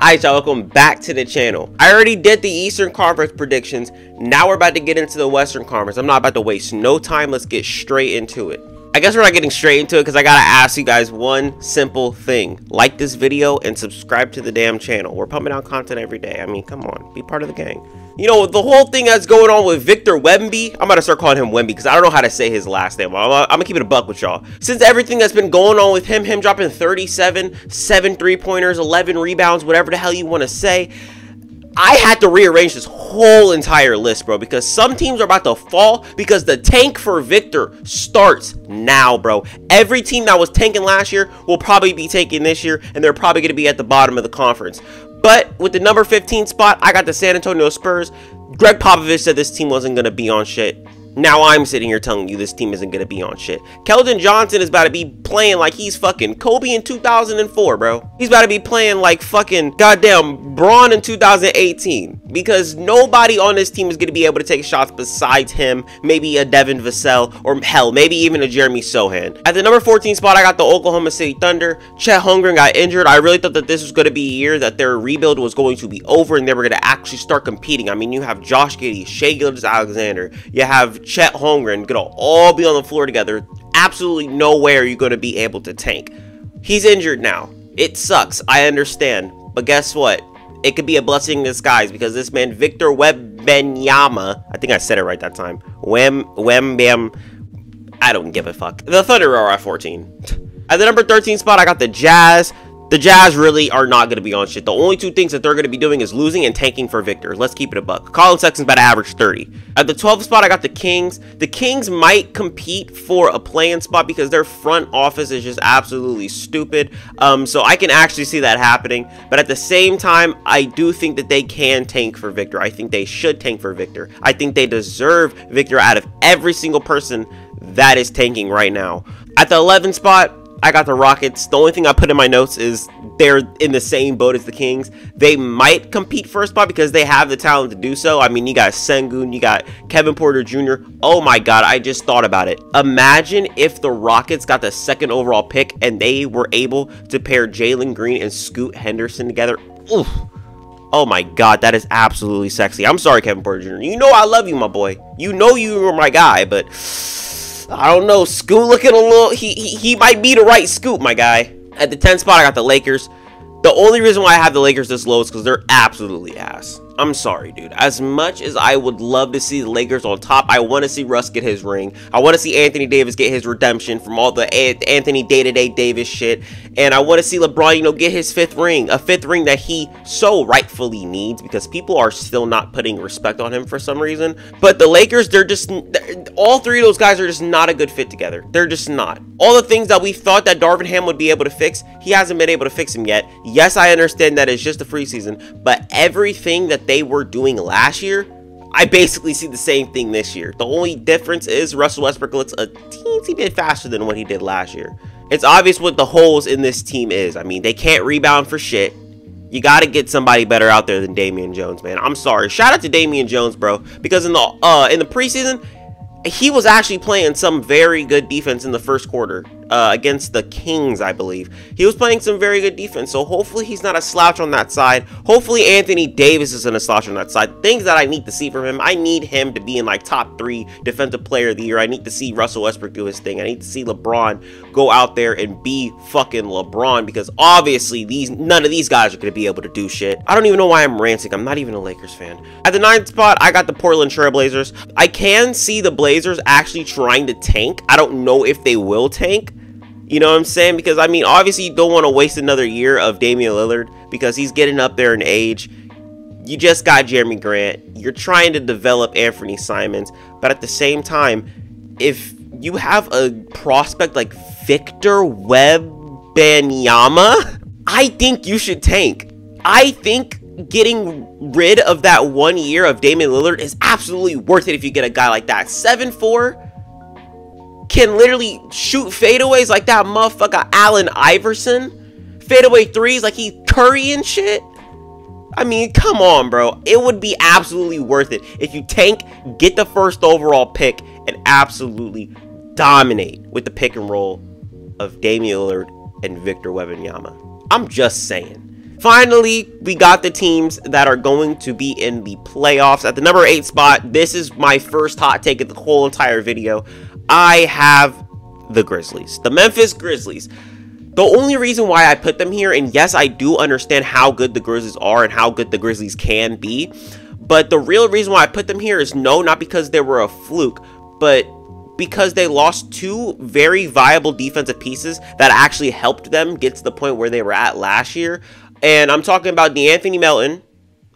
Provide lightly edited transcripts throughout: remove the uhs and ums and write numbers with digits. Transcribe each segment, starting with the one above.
Alright y'all, welcome back to the channel. I already did the Eastern Conference predictions. Now we're about to get into the Western Conference. I'm not about to waste no time. Let's get straight into it. I guess we're not getting straight into it because I gotta ask you guys one simple thing. Like this video and subscribe to the damn channel. We're pumping out content every day. I mean, come on, be part of the gang. You know, the whole thing that's going on with Victor Wemby, I'm about to start calling him Wemby because I don't know how to say his last name. I'm gonna keep it a buck with y'all. Since everything that's been going on with him dropping 37, 7 3-pointers, 11 rebounds, whatever the hell you want to say, I had to rearrange this whole entire list, bro, because some teams are about to fall because the tank for Victor starts now, bro. Every team that was tanking last year will probably be tanking this year, and they're probably going to be at the bottom of the conference. But with the number 15 spot, I got the San Antonio Spurs. Greg Popovich said this team wasn't going to be on shit. Now I'm sitting here telling you this team isn't going to be on shit. Keldon Johnson is about to be playing like he's fucking Kobe in 2004, bro. He's about to be playing like fucking goddamn Braun in 2018. Because nobody on this team is going to be able to take shots besides him. Maybe a Devin Vassell, or hell, maybe even a Jeremy Sohan. At the number 14 spot, I got the Oklahoma City Thunder. Chet Holmgren got injured. I really thought that this was going to be a year that their rebuild was going to be over and they were going to actually start competing. I mean, you have Josh Giddey, Shai Gilgeous-Alexander. You have Chet Holmgren gonna all be on the floor together. Absolutely nowhere you're gonna be able to tank. He's injured now. It sucks, I understand, but guess what? It could be a blessing in disguise because this man Victor Wembanyama, I think I said it right that time. Wembam, I don't give a fuck. The Thunder are at 14. At the number 13 spot, I got the Jazz. The Jazz really are not going to be on shit. The only two things that they're going to be doing is losing and tanking for Victor. Let's keep it a buck. Colin Sexton's about to average 30. At the 12th spot, I got the Kings. The Kings might compete for a play-in spot because their front office is just absolutely stupid. So I can actually see that happening. But at the same time, I do think that they can tank for Victor. I think they should tank for Victor. I think they deserve Victor out of every single person that is tanking right now. At the 11th spot, I got the Rockets. The only thing I put in my notes is they're in the same boat as the Kings. They might compete for a spot because they have the talent to do so. I mean, you got Sengun, you got Kevin Porter Jr. Oh my God, I just thought about it. Imagine if the Rockets got the 2nd overall pick and they were able to pair Jalen Green and Scoot Henderson together. Oof. Oh my God, that is absolutely sexy. I'm sorry, Kevin Porter Jr. You know I love you, my boy. You know you were my guy, but I don't know, Scoot looking a little, he might be the right Scoot, my guy. At the 10th spot, I got the Lakers. The only reason why I have the Lakers this low is because they're absolutely ass. I'm sorry, dude. As much as I would love to see the Lakers on top, I want to see Russ get his ring. I want to see Anthony Davis get his redemption from all the Anthony day-to-day Davis shit. And I want to see LeBron, you know, get his 5th ring. A 5th ring that he so rightfully needs because people are still not putting respect on him for some reason. But the Lakers, all three of those guys are just not a good fit together. They're just not. All the things that we thought that Darvin Ham would be able to fix, he hasn't been able to fix them yet. Yes, I understand that it's just a preseason, but everything that they were doing last year, I basically see the same thing this year. The only difference is Russell Westbrook looks a teensy bit faster than what he did last year. It's obvious what the holes in this team is. I mean, they can't rebound for shit. You got to get somebody better out there than Damian Jones, man. I'm sorry. Shout out to Damian Jones, bro, because in the preseason, he was actually playing some very good defense in the first quarter against the Kings, I believe. He was playing some very good defense, so hopefully he's not a slouch on that side. Hopefully Anthony Davis isn't a slouch on that side. Things that I need to see from him, I need him to be in like top 3 defensive player of the year. I need to see Russell Westbrook do his thing. I need to see LeBron go out there and be fucking LeBron because obviously none of these guys are going to be able to do shit. I don't even know why I'm ranting. I'm not even a Lakers fan. At the 9th spot, I got the Portland Trail Blazers. I can see the Blazers actually trying to tank. I don't know if they will tank. You know what I'm saying? Because, I mean, obviously you don't want to waste another year of Damian Lillard because he's getting up there in age. You just got Jeremy Grant. You're trying to develop Anthony Simons. But at the same time, if you have a prospect like Victor Wembanyama, I think you should tank. I think getting rid of that 1 year of Damian Lillard is absolutely worth it if you get a guy like that. 7'4", can literally shoot fadeaways like that motherfucker Allen Iverson. Fadeaway threes like he Curry and shit. I mean, come on, bro. It would be absolutely worth it if you tank, get the 1st overall pick, and absolutely dominate with the pick and roll of Damian Lillard and Victor Wembanyama. I'm just saying. Finally, we got the teams that are going to be in the playoffs. At the number 8 spot, this is my first hot take of the whole entire video. I have the Grizzlies, the Memphis Grizzlies. The only reason why I put them here, and yes, I do understand how good the Grizzlies are and how good the Grizzlies can be, but the real reason why I put them here is not because they were a fluke, but because they lost 2 very viable defensive pieces that actually helped them get to the point where they were at last year. And I'm talking about DeAnthony Melton,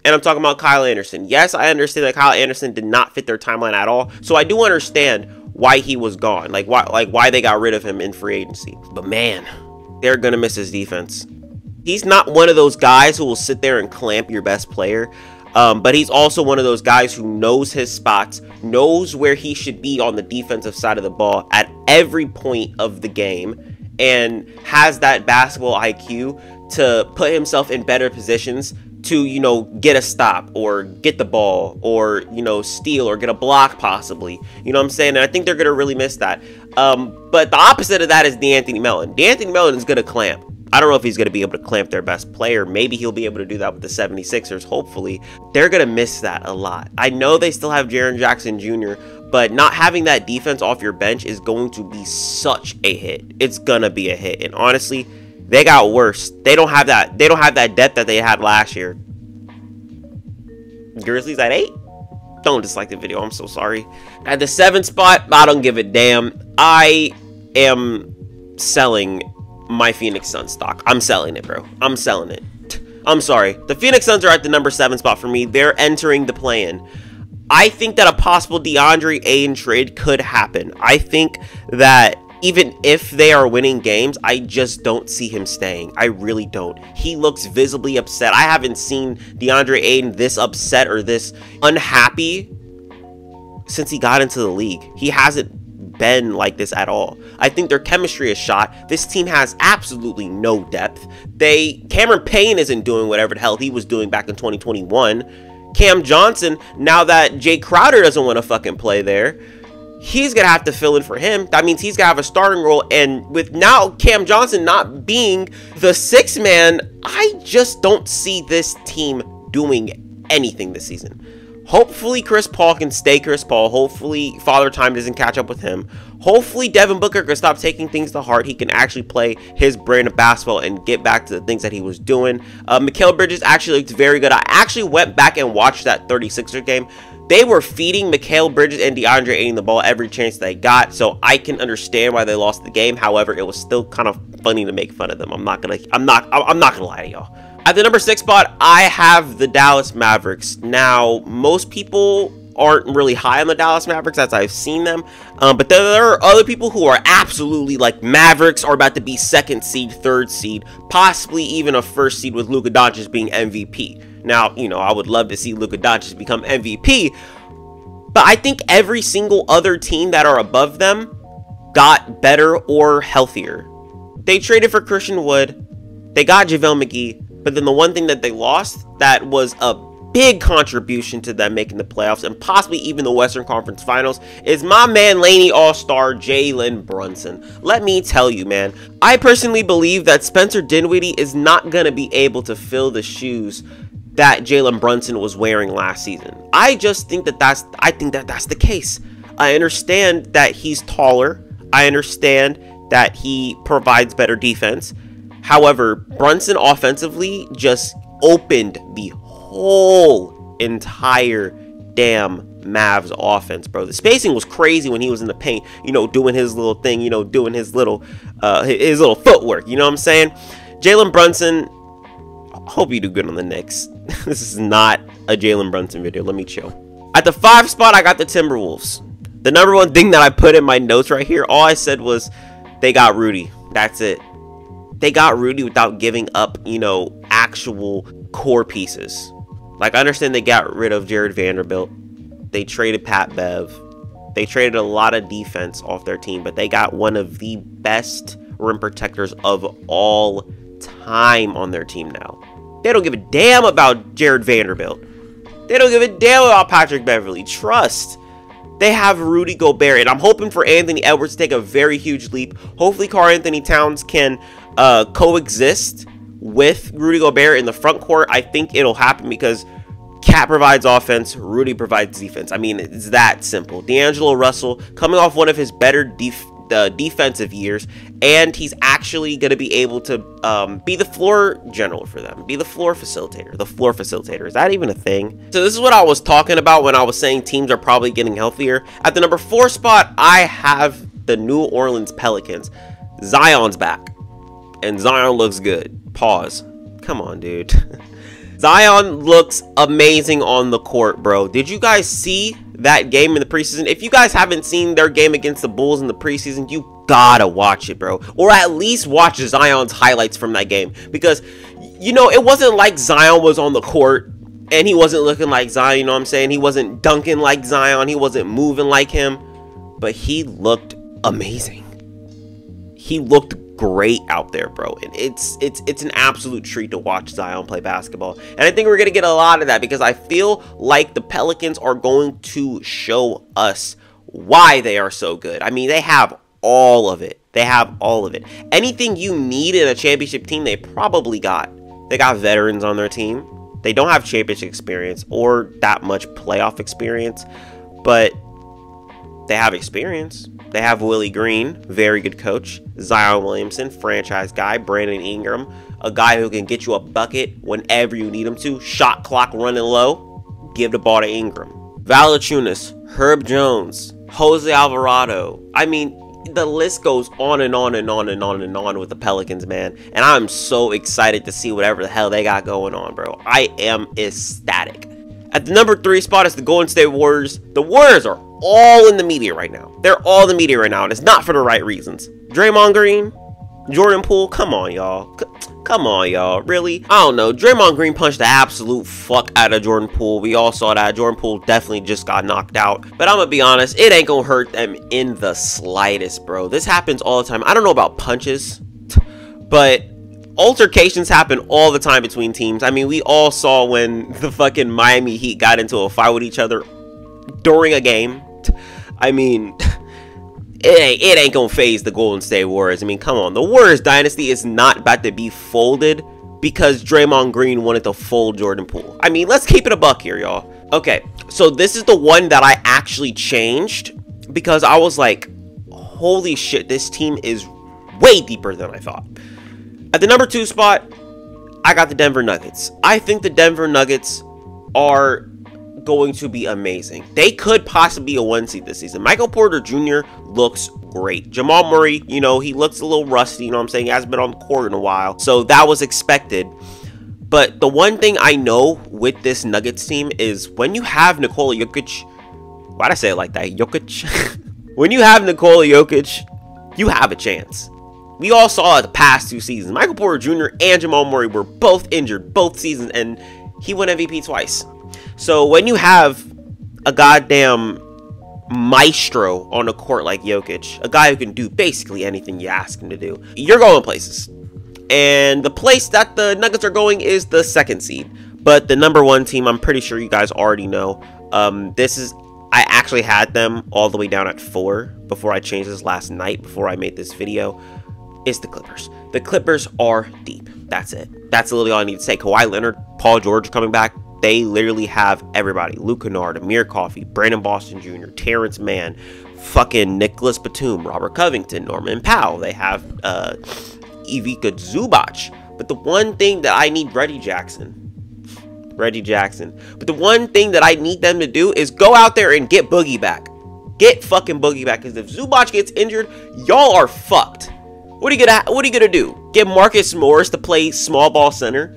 and I'm talking about Kyle Anderson. Yes, I understand that Kyle Anderson did not fit their timeline at all, so I do understand why he was gone, like why they got rid of him in free agency. But man, they're gonna miss his defense. He's not one of those guys who will sit there and clamp your best player, but he's also one of those guys who knows his spots, knows where he should be on the defensive side of the ball at every point of the game, and has that basketball IQ to put himself in better positions to, you know, get a stop or get the ball or, you know, steal or get a block possibly. You know what I'm saying? And I think they're going to really miss that. But the opposite of that is DeAnthony Melton. DeAnthony Melton is going to clamp. I don't know if he's going to be able to clamp their best player. Maybe he'll be able to do that with the 76ers, hopefully. They're going to miss that a lot. I know they still have Jaren Jackson Jr., but not having that defense off your bench is going to be such a hit. It's going to be a hit. And honestly, they got worse. They don't have that depth that they had last year. Grizzlies at 8? Don't dislike the video. I'm so sorry. At the 7th spot, I don't give a damn. I am selling my Phoenix Suns stock. I'm selling it, bro. I'm selling it. I'm sorry. The Phoenix Suns are at the number 7 spot for me. They're entering the play-in. I think that a possible DeAndre Ayton trade could happen. I think that even if they are winning games, I just don't see him staying. I really don't. He looks visibly upset. I haven't seen DeAndre Ayton this upset or this unhappy since he got into the league. He hasn't been like this at all. I think their chemistry is shot. This team has absolutely no depth. Cameron Payne isn't doing whatever the hell he was doing back in 2021. Cam Johnson, now that Jay Crowder doesn't want to fucking play there, he's going to have to fill in for him. That means he's going to have a starting role. And with now Cam Johnson not being the 6th man, I just don't see this team doing anything this season. Hopefully Chris Paul can stay Chris Paul. Hopefully Father Time doesn't catch up with him. Hopefully Devin Booker can stop taking things to heart. He can actually play his brand of basketball and get back to the things that he was doing. Mikal Bridges actually looked very good. I actually went back and watched that 36er game. They were feeding Mikal Bridges and DeAndre Ayton the ball every chance they got, so I can understand why they lost the game. However, it was still kind of funny to make fun of them. I'm not gonna lie to y'all. At the number 6 spot, I have the Dallas Mavericks. Now, most people aren't really high on the Dallas Mavericks as I've seen them, but there are other people who are absolutely like Mavericks are about to be 2nd seed, 3rd seed, possibly even a 1st seed with Luka Doncic being MVP. Now, you know, I would love to see Luka Doncic become MVP, but I think every single other team that are above them got better or healthier. They traded for Christian Wood, they got JaVale McGee, but then the one thing that they lost that was a big contribution to them making the playoffs and possibly even the Western Conference Finals is my man Laney All-Star Jalen Brunson. Let me tell you, man, I personally believe that Spencer Dinwiddie is not going to be able to fill the shoes that Jalen Brunson was wearing last season. I just think that that's the case. I understand that he's taller. I understand that he provides better defense. However, Brunson offensively just opened the whole entire damn Mavs offense, bro. The spacing was crazy when he was in the paint, you know, doing his little thing, you know, doing his little footwork, you know what I'm saying? Jalen Brunson, hope you do good on the Knicks. This is not a Jalen Brunson video. Let me chill. At the 5 spot, I got the Timberwolves. The number 1 thing that I put in my notes right here, all I said was they got Rudy. That's it. They got Rudy without giving up, you know, actual core pieces. Like, I understand they got rid of Jared Vanderbilt. They traded Pat Bev. They traded a lot of defense off their team, but they got one of the best rim protectors of all time on their team now. They don't give a damn about Jared Vanderbilt. They don't give a damn about Patrick Beverly. Trust. They have Rudy Gobert, and I'm hoping for Anthony Edwards to take a very huge leap. Hopefully Karl Anthony Towns can coexist with Rudy Gobert in the front court, I think it'll happen because Cat provides offense, Rudy provides defense. I mean, it's that simple. D'Angelo Russell coming off one of his better defensive years, and he's actually going to be able to be the floor general for them, be the floor facilitator. The floor facilitator, is that even a thing? So this is what I was talking about when I was saying teams are probably getting healthier. At the number 4 spot, I have the New Orleans Pelicans. Zion's back, and Zion looks good. Pause. Come on, dude. Zion looks amazing on the court, bro. Did you guys see that game in the preseason? If you guys haven't seen their game against the Bulls in the preseason, you gotta watch it, bro. Or at least watch Zion's highlights from that game. Because, you know, it wasn't like Zion was on the court and he wasn't looking like Zion, you know what I'm saying? He wasn't dunking like Zion. He wasn't moving like him. But he looked amazing. He looked great out there, bro, and it's an absolute treat to watch Zion play basketball. And I think we're gonna get a lot of that because I feel like the Pelicans are going to show us why they are so good. I mean, they have all of it. They have all of it. Anything you need in a championship team, they probably got. They got veterans on their team. They don't have championship experience or that much playoff experience, but they have experience. They have Willie Green, very good coach. Zion Williamson, franchise guy. Brandon Ingram, a guy who can get you a bucket whenever you need him to. Shot clock running low, give the ball to Ingram. Valanciunas, Herb Jones, Jose Alvarado. I mean, the list goes on and on and on and on and on with the Pelicans, man. And I'm so excited to see whatever the hell they got going on, bro. I am ecstatic. At the number 3 spot is the Golden State Warriors. The Warriors are all in the media right now. They're all in the media right now, and it's not for the right reasons. Draymond Green, Jordan Poole, come on, y'all. Come on, y'all. Really? I don't know. Draymond Green punched the absolute fuck out of Jordan Poole. We all saw that. Jordan Poole definitely just got knocked out. But I'm gonna be honest, it ain't gonna hurt them in the slightest, bro. This happens all the time. I don't know about punches, but altercations happen all the time between teams. I mean, we all saw when the fucking Miami Heat got into a fight with each other during a game. I mean, it ain't gonna phase the Golden State Warriors. I mean, come on. The Warriors dynasty is not about to be folded because Draymond Green wanted to fold Jordan Poole. I mean, let's keep it a buck here, y'all. Okay, so this is the one that I actually changed because I was like, holy shit, this team is way deeper than I thought. At the number 2 spot, I got the Denver Nuggets. I think the Denver Nuggets are going to be amazing. They could possibly be a 1 seed this season. Michael Porter Jr. looks great. Jamal Murray, you know, he looks a little rusty, you know what I'm saying? He hasn't been on the court in a while, so that was expected. But the one thing I know with this Nuggets team is when you have Nikola Jokic, why'd I say it like that? Jokic? When you have Nikola Jokic, you have a chance. We all saw the past 2 seasons. Michael Porter Jr. and Jamal Murray were both injured both seasons, and he won MVP twice. So when you have a goddamn maestro on a court like Jokic, a guy who can do basically anything you ask him to do, you're going places. And the place that the Nuggets are going is the 2nd seed. But the number 1 team, I'm pretty sure you guys already know. I actually had them all the way down at 4 before I changed this last night, before I made this video. Is the Clippers. The Clippers are deep. That's it. That's literally all I need to say. Kawhi Leonard, Paul George coming back. They literally have everybody. Luke Kennard, Amir Coffey, Brandon Boston Jr., Terrence Mann, fucking Nicholas Batum, Robert Covington, Norman Powell. They have Ivica Zubac. But the one thing that I need Reggie Jackson. But the one thing that I need them to do is go out there and get Boogie back. Get fucking Boogie back. Because if Zubac gets injured, y'all are fucked. What are you gonna do? Get Marcus Morris to play small ball center?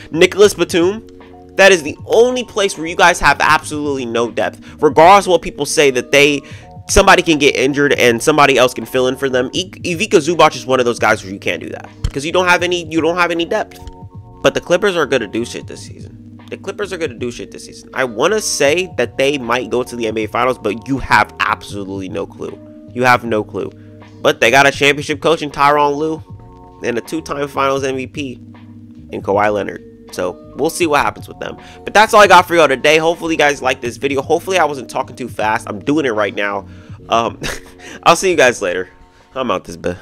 Nicholas Batum? That is the only place where you guys have absolutely no depth. Regardless of what people say that somebody can get injured and somebody else can fill in for them. Ivica Zubac is one of those guys where you can't do that because you don't have any depth. But the Clippers are gonna do shit this season. I want to say that they might go to the NBA Finals, but you have absolutely no clue. You have no clue. But they got a championship coach in Tyronn Lue and a 2-time Finals MVP in Kawhi Leonard. So we'll see what happens with them. But that's all I got for y'all today. Hopefully you guys liked this video. Hopefully I wasn't talking too fast. I'm doing it right now. I'll see you guys later. I'm out this bit.